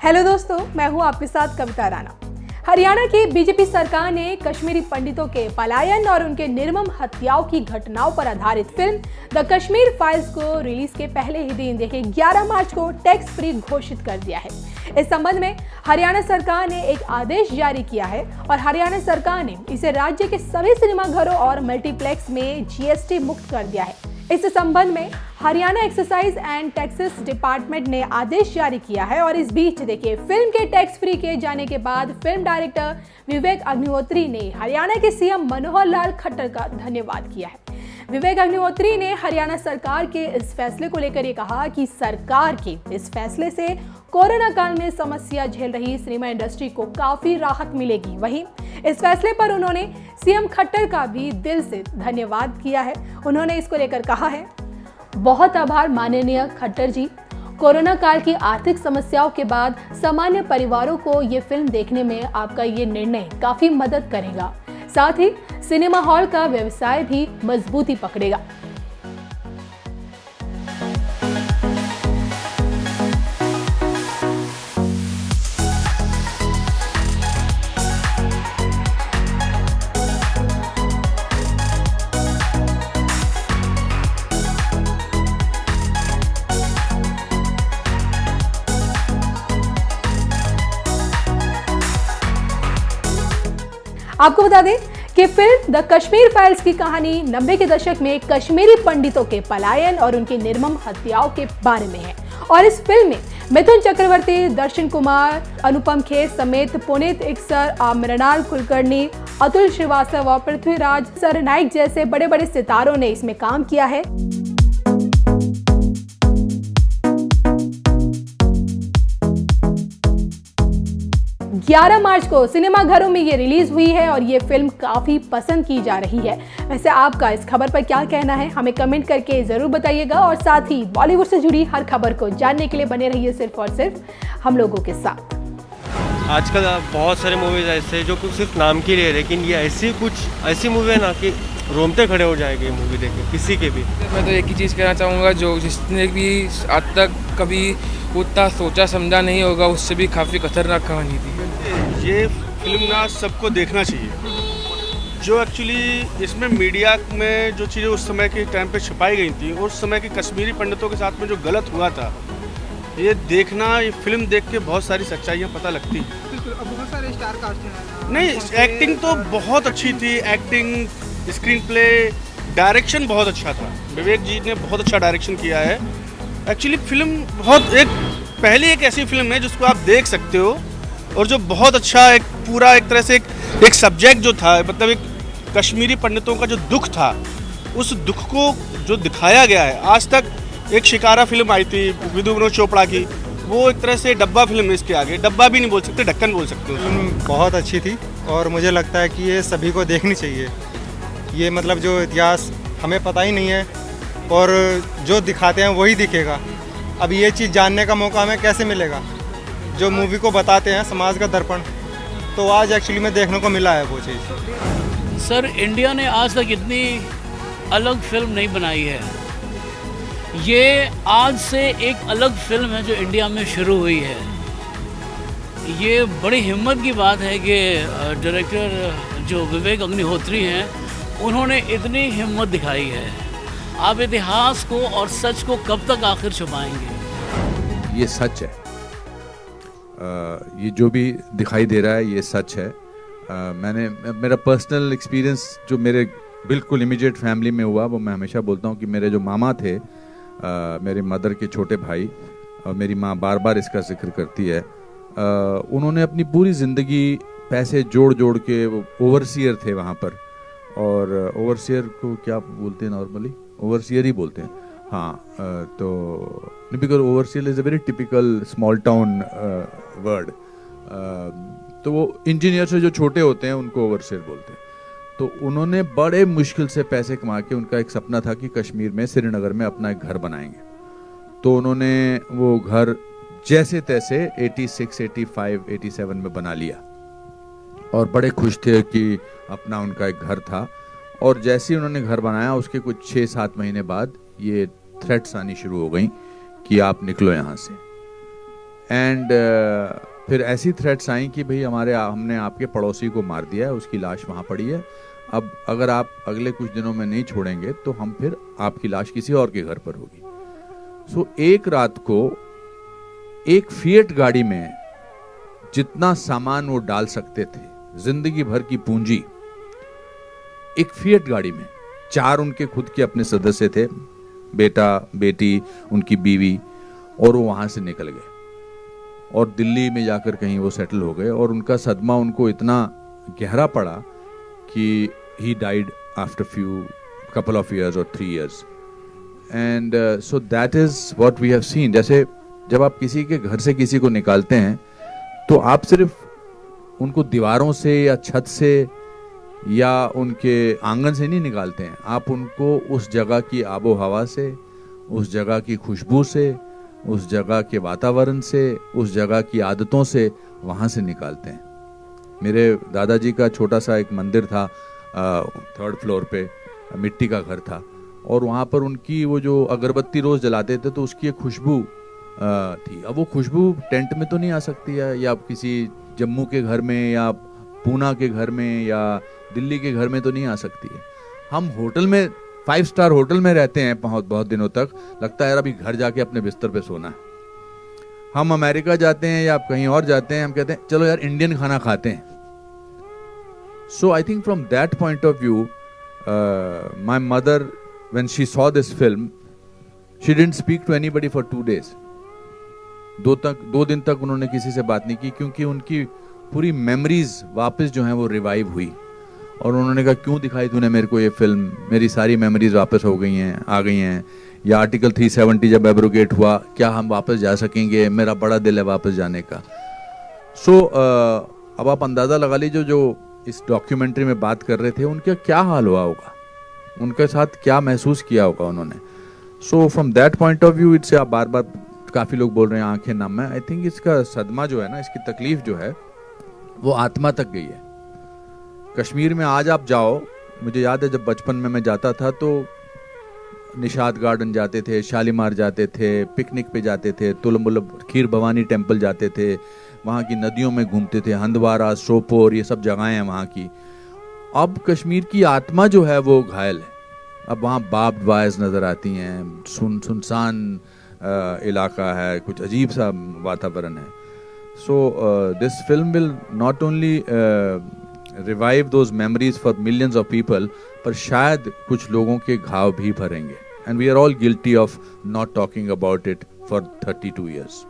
Hello दोस्तों, मैं हूं आपके साथ कविता राणा। हरियाणा की बीजेपी सरकार ने कश्मीरी पंडितों के पलायन और उनके निर्मम हत्याओं की घटनाओं पर आधारित फिल्म द कश्मीर फाइल्स को रिलीज के पहले ही दिन देखिए 11 मार्च को टैक्स फ्री घोषित कर दिया है। इस संबंध में हरियाणा सरकार ने एक आदेश जारी किया है और हरियाणा सरकार ने इसे राज्य के सभी सिनेमाघरों और मल्टीप्लेक्स में जीएसटी मुक्त कर दिया है। इस संबंध में Haryana excise and taxes department ने आदेश जारी किया है और इस बीच देखिए फिल्म के टैक्स फ्री किए जाने के बाद फिल्म डायरेक्टर विवेक अग्निहोत्री ने हरियाणा के सीएम मनोहर लाल खट्टर का धन्यवाद किया है। विवेक अग्निहोत्री ने हरियाणा सरकार के इस फैसले को लेकर ये कहा कि सरकार के इस फैसले से कोरोना काल में समस्या झेल रही सिनेमा इंडस्ट्री को काफी राहत मिलेगी। वहीं इस फैसले पर उन्होंने सीएम खट्टर का भी दिल से धन्यवाद किया है। उन्होंने इसको लेकर कहा है, बहुत आभार माननीय खट्टर जी। कोरोना काल की आर्थिक समस्याओं के बाद सामान्य परिवारों को ये फिल्म देखने में आपका ये निर्णय काफी मदद करेगा, साथ ही सिनेमा हॉल का व्यवसाय भी मजबूती पकड़ेगा। आपको बता दें कि फिल्म द कश्मीर फाइल्स की कहानी 90 के दशक में कश्मीरी पंडितों के पलायन और उनकी निर्मम हत्याओं के बारे में है और इस फिल्म में मिथुन चक्रवर्ती, दर्शन कुमार, अनुपम खेर समेत पुनीत इक्सर, मृणाल कुलकर्णी, अतुल श्रीवास्तव और पृथ्वीराज सरनाइक जैसे बड़े बड़े सितारों ने इसमें काम किया है। 11 मार्च को सिनेमाघरों में ये रिलीज हुई है और ये फिल्म काफी पसंद की जा रही है। वैसे आपका इस खबर पर क्या कहना है, हमें कमेंट करके जरूर बताइएगा और साथ ही बॉलीवुड से जुड़ी हर खबर को जानने के लिए बने रहिए सिर्फ और सिर्फ हम लोगों के साथ। आजकल बहुत सारे मूवीज ऐसे जो कुछ सिर्फ नाम के लिए, लेकिन ये ऐसी मूवी है ना कि रोमते खड़े हो जाएंगे मूवी देख के किसी के भी। मैं तो एक ही चीज़ कहना चाहूँगा, जो जिसने भी आज तक कभी उतना सोचा समझा नहीं होगा उससे भी काफ़ी खतरनाक कहानी थी। ये फिल्म ना सबको देखना चाहिए। जो एक्चुअली इसमें मीडिया में जो चीज़ें उस समय के टाइम पे छुपाई गई थी, उस समय के कश्मीरी पंडितों के साथ में जो गलत हुआ था, ये देखना, ये फिल्म देख के बहुत सारी सच्चाइयाँ पता लगती। बहुत सारे स्टार कास्ट हैं। नहीं, एक्टिंग तो बहुत अच्छी थी, एक्टिंग, स्क्रीन प्ले, डायरेक्शन बहुत अच्छा था। विवेक जी ने बहुत अच्छा डायरेक्शन किया है। एक्चुअली फिल्म पहली एक ऐसी फिल्म है जिसको आप देख सकते हो और जो बहुत अच्छा एक पूरा एक तरह से एक सब्जेक्ट जो था, मतलब एक कश्मीरी पंडितों का जो दुख था, उस दुख को जो दिखाया गया है। आज तक एक शिकारा फिल्म आई थी विधु विनोद चोपड़ा की, वो एक तरह से डब्बा फिल्म है। इसके आगे डब्बा भी नहीं बोल सकते, ढक्कन बोल सकते हो। फिल्म बहुत अच्छी थी और मुझे लगता है कि ये सभी को देखनी चाहिए। ये मतलब जो इतिहास हमें पता ही नहीं है और जो दिखाते हैं वही दिखेगा। अब ये चीज़ जानने का मौका हमें कैसे मिलेगा? जो मूवी को बताते हैं समाज का दर्पण, तो आज एक्चुअली में देखने को मिला है वो चीज़। सर, इंडिया ने आज तक इतनी अलग फिल्म नहीं बनाई है। ये आज से एक अलग फिल्म है जो इंडिया में शुरू हुई है। ये बड़ी हिम्मत की बात है कि डायरेक्टर जो विवेक अग्निहोत्री हैं, उन्होंने इतनी हिम्मत दिखाई है। आप इतिहास को और सच को कब तक आखिर छुपाएंगे? ये सच है। ये जो भी दिखाई दे रहा है ये सच है। मेरा पर्सनल एक्सपीरियंस जो मेरे बिल्कुल इमीडिएट फैमिली में हुआ, वो मैं हमेशा बोलता हूँ कि मेरे जो मामा थे, मेरे मदर के छोटे भाई, और मेरी माँ बार बार इसका जिक्र करती है, उन्होंने अपनी पूरी ज़िंदगी पैसे जोड़ जोड़ के, वो ओवरसीयर थे वहाँ पर, और ओवरसीयर को क्या बोलते हैं नॉर्मली? ओवरसीयर ही बोलते हैं, हाँ। तो because overseer is a very typical small town word. तो वो इंजीनियर से जो छोटे होते हैं उनको ओवरसीयर बोलते हैं। तो उन्होंने बड़े मुश्किल से पैसे कमा के, उनका एक सपना था कि कश्मीर में, श्रीनगर में अपना एक घर बनाएंगे। तो उन्होंने वो घर जैसे तैसे 86, 85, 87 में बना लिया और बड़े खुश थे कि अपना उनका एक घर था। और जैसे ही उन्होंने घर बनाया, उसके कुछ 6-7 महीने बाद ये थ्रेट्स आनी शुरू हो गई कि आप निकलो यहाँ से। एंड फिर ऐसी थ्रेट्स आई कि भाई हमने आपके पड़ोसी को मार दिया है, उसकी लाश वहाँ पड़ी है, अब अगर आप अगले कुछ दिनों में नहीं छोड़ेंगे तो हम फिर आपकी लाश किसी और के घर पर होगी। सो एक रात को एक फिएट गाड़ी में जितना सामान वो डाल सकते थे, जिंदगी भर की पूंजी, एक फिएट गाड़ी में 4 उनके खुद के अपने सदस्य थे, बेटा बेटी उनकी बीवी, और वो वहां से निकल गए और दिल्ली में जाकर कहीं वो सेटल हो गए। और उनका सदमा उनको इतना गहरा पड़ा कि he died after couple of years or 3 years. And so that is what we have seen. जैसे जब आप किसी के घर से किसी को निकालते हैं तो आप सिर्फ उनको दीवारों से या छत से या उनके आंगन से नहीं निकालते हैं, आप उनको उस जगह की आबो हवा से, उस जगह की खुशबू से, उस जगह के वातावरण से, उस जगह की आदतों से वहाँ से निकालते हैं। मेरे दादाजी का छोटा सा एक मंदिर था 3rd फ्लोर पे, मिट्टी का घर था, और वहाँ पर उनकी वो जो अगरबत्ती रोज़ जलाते थे तो उसकी एक खुशबू थी। अब वो खुशबू टेंट में तो नहीं आ सकती है, या किसी जम्मू के घर में या पूना के घर में या दिल्ली के घर में तो नहीं आ सकती है। हम होटल में 5 स्टार होटल में रहते हैं बहुत दिनों तक, लगता है यार अभी घर जाके अपने बिस्तर पे सोना है। हम अमेरिका जाते हैं या कहीं और जाते हैं, हम कहते हैं चलो यार इंडियन खाना खाते हैं। So I think from that point of view my mother when she saw this film she didn't speak to anybody for 2 days। 2 दिन तक उन्होंने किसी से बात नहीं की, क्योंकि उनकी पूरी मेमोरीज वापस जो हैं वो रिवाइव हुई। और उन्होंने कहा क्यों दिखाई तूने मेरे को ये फिल्म, मेरी सारी मेमोरीज वापस हो गई हैं, आ गई हैं। या आर्टिकल 370 जब एब्रोगेट हुआ, क्या हम वापस जा सकेंगे, मेरा बड़ा दिल है वापस जाने का। सो अब आप अंदाज़ा लगा लीजिए जो इस डॉक्यूमेंट्री में बात कर रहे थे उनका क्या हाल हुआ होगा, उनके साथ क्या महसूस किया होगा उन्होंने। So from that point of view it's, आप बार बार काफ़ी लोग बोल रहे हैं आंखें नम है, आई थिंक इसका सदमा जो है ना, इसकी तकलीफ जो है वो आत्मा तक गई है। कश्मीर में आज आप जाओ, मुझे याद है जब बचपन में मैं जाता था तो निशाद गार्डन जाते थे, शालीमार जाते थे, पिकनिक पे जाते थे, तुलमुलब खीर भवानी टेम्पल जाते थे, वहाँ की नदियों में घूमते थे, हंदवारा, सोपोर, ये सब जगहें हैं वहाँ की। अब कश्मीर की आत्मा जो है वो घायल है। अब वहाँ बार्ब्ड वायर्स नज़र आती हैं, सुनसान इलाका है, कुछ अजीब सा वातावरण है। So this film will not only revive those memories for millions of people, पर शायद कुछ लोगों के घाव भी भरेंगे। And we are all guilty of not talking about it for 32 years.